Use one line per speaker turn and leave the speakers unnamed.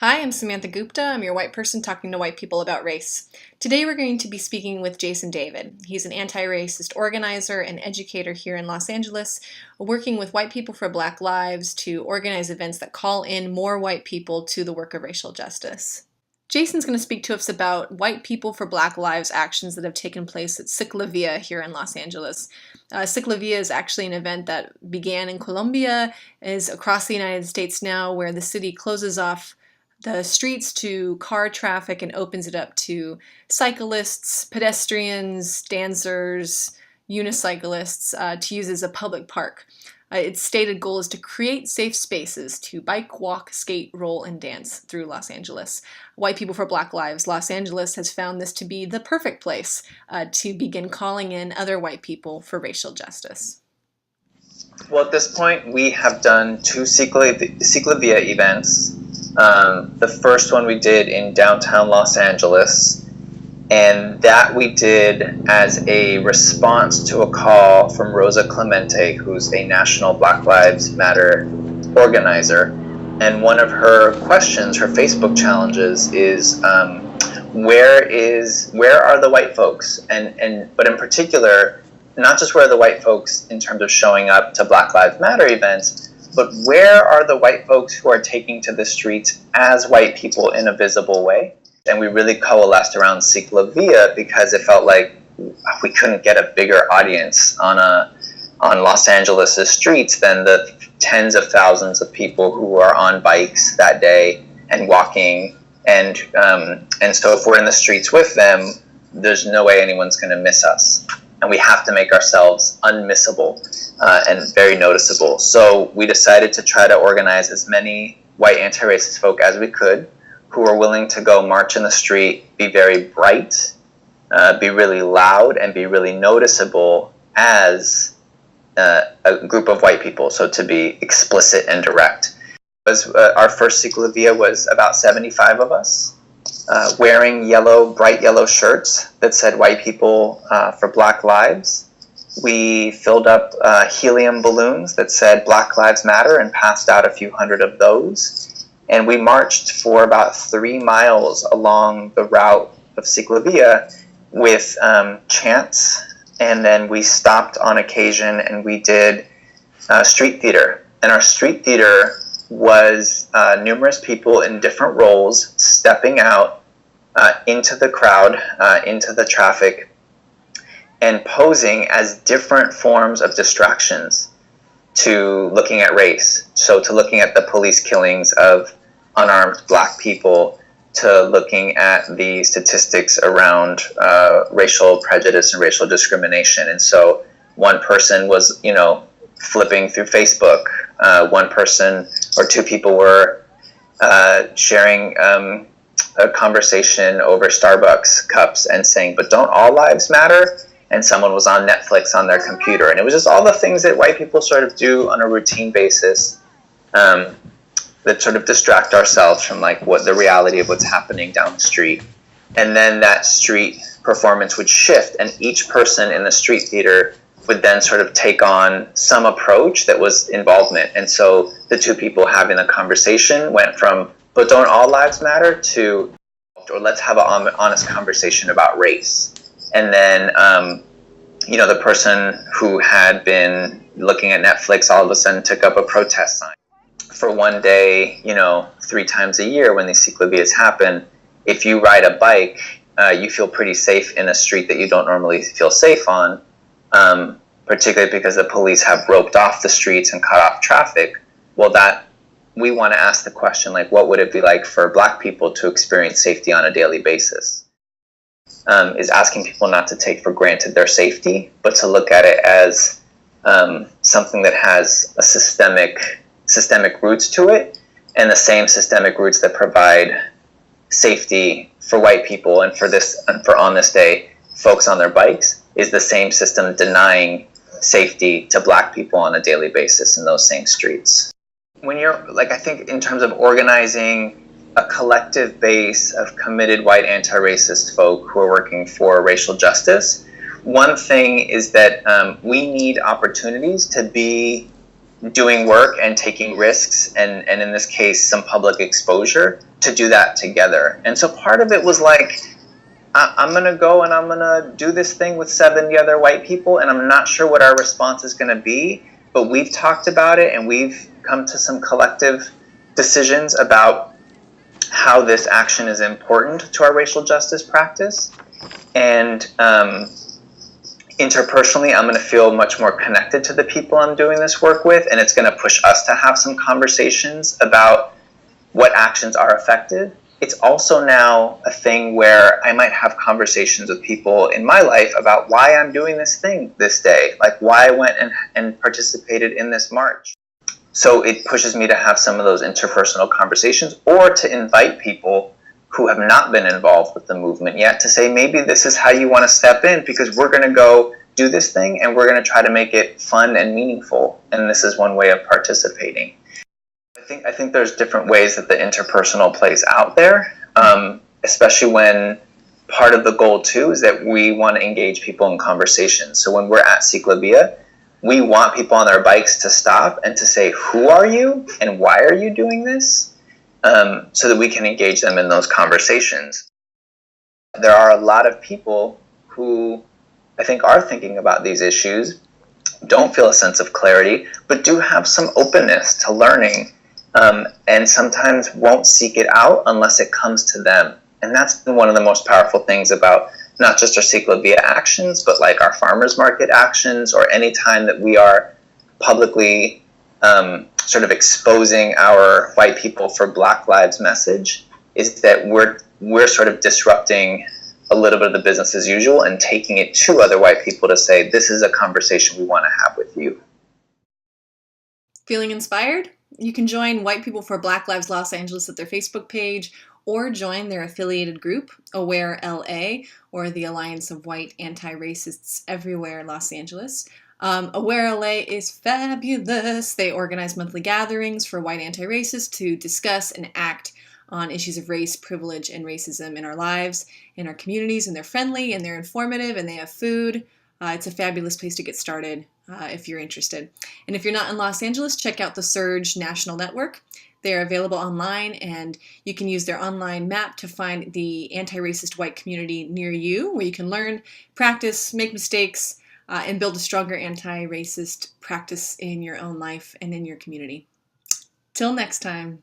Hi, I'm Samantha Gupta. I'm your white person talking to white people about race. Today we're going to be speaking with Jason David. He's an anti-racist organizer and educator here in Los Angeles, working with White People for Black Lives to organize events that call in more white people to the work of racial justice. Jason's going to speak to us about White People for Black Lives actions that have taken place at CicLAvia here in Los Angeles. CicLAvia is actually an event that began in Colombia, is across the United States now, where the city closes off the streets to car traffic and opens it up to cyclists, pedestrians, dancers, unicyclists to use as a public park. Its stated goal is to create safe spaces to bike, walk, skate, roll, and dance through Los Angeles. White People for Black Lives Los Angeles has found this to be the perfect place to begin calling in other white people for racial justice.
Well, at this point, we have done two CicLAvia events. The first one we did in downtown Los Angeles, and that we did as a response to a call from Rosa Clemente, who's a national Black Lives Matter organizer. And one of her questions, her Facebook challenges, is where are the white folks? But in particular, not just where are the white folks in terms of showing up to Black Lives Matter events, but where are the white folks who are taking to the streets as white people in a visible way? And we really coalesced around CicLAvia because it felt like we couldn't get a bigger audience on Los Angeles' streets than the tens of thousands of people who are on bikes that day and walking. And so if we're in the streets with them, there's no way anyone's going to miss us. And we have to make ourselves unmissable and very noticeable. So we decided to try to organize as many white anti-racist folk as we could who were willing to go march in the street, be very bright, be really loud, and be really noticeable as a group of white people, so to be explicit and direct. Our first CicLAvia was about 75 of us, wearing bright yellow shirts that said White People for Black Lives. We filled up helium balloons that said Black Lives Matter and passed out a few hundred of those. And we marched for about 3 miles along the route of CicLAvia with chants. And then we stopped on occasion and we did street theater. And our street theater was numerous people in different roles stepping out into the crowd, into the traffic, and posing as different forms of distractions to looking at race. So to looking at the police killings of unarmed Black people, to looking at the statistics around racial prejudice and racial discrimination. And so one person was, flipping through Facebook. One person or two people were sharing a conversation over Starbucks cups and saying, "But don't all lives matter?" And someone was on Netflix on their computer. And it was just all the things that white people sort of do on a routine basis that sort of distract ourselves from what the reality of what's happening down the street. And then that street performance would shift, and each person in the street theater would then sort of take on some approach that was involvement. And so the two people having the conversation went from, "But don't all lives matter?" to, or "Let's have an honest conversation about race." And then, the person who had been looking at Netflix all of a sudden took up a protest sign. For one day, 3 times a year when these CicLAvias happen, if you ride a bike, you feel pretty safe in a street that you don't normally feel safe on, particularly because the police have roped off the streets and cut off traffic. Well, we want to ask the question, what would it be like for Black people to experience safety on a daily basis? Is asking people not to take for granted their safety, but to look at it as something that has a systemic roots to it, and the same systemic roots that provide safety for white people and for on this day, folks on their bikes, is the same system denying safety to Black people on a daily basis in those same streets. When you're, I think in terms of organizing a collective base of committed white anti-racist folk who are working for racial justice, one thing is that we need opportunities to be doing work and taking risks, and in this case, some public exposure to do that together. And so part of it was like, I'm going to go and I'm going to do this thing with 70 other white people, and I'm not sure what our response is going to be, but we've talked about it and we've come to some collective decisions about how this action is important to our racial justice practice. And interpersonally, I'm going to feel much more connected to the people I'm doing this work with, and it's going to push us to have some conversations about what actions are effective. It's also now a thing where I might have conversations with people in my life about why I'm doing this thing this day, like why I went and participated in this march. So it pushes me to have some of those interpersonal conversations, or to invite people who have not been involved with the movement yet to say, maybe this is how you want to step in, because we're going to go do this thing and we're going to try to make it fun and meaningful. And this is one way of participating. I think there's different ways that the interpersonal plays out there, especially when part of the goal too is that we want to engage people in conversations. So when we're at CicLAvia, we want people on their bikes to stop and to say, who are you and why are you doing this? So that we can engage them in those conversations. There are a lot of people who I think are thinking about these issues, don't feel a sense of clarity, but do have some openness to learning, and sometimes won't seek it out unless it comes to them. And that's been one of the most powerful things about not just our CicLAvia actions, but like our farmers market actions, or any time that we are publicly sort of exposing our white people for Black Lives message, is that we're sort of disrupting a little bit of the business as usual and taking it to other white people to say, this is a conversation we want to have with you.
Feeling inspired? You can join White People for Black Lives Los Angeles at their Facebook page, or join their affiliated group, Aware LA, or the Alliance of White Anti-Racists Everywhere Los Angeles. Aware LA is fabulous. They organize monthly gatherings for white anti-racists to discuss and act on issues of race, privilege, and racism in our lives, in our communities, and they're friendly, and they're informative, and they have food. It's a fabulous place to get started if you're interested. And if you're not in Los Angeles, check out the Surge National Network. They're available online, and you can use their online map to find the anti-racist white community near you, where you can learn, practice, make mistakes, and build a stronger anti-racist practice in your own life and in your community. Till next time.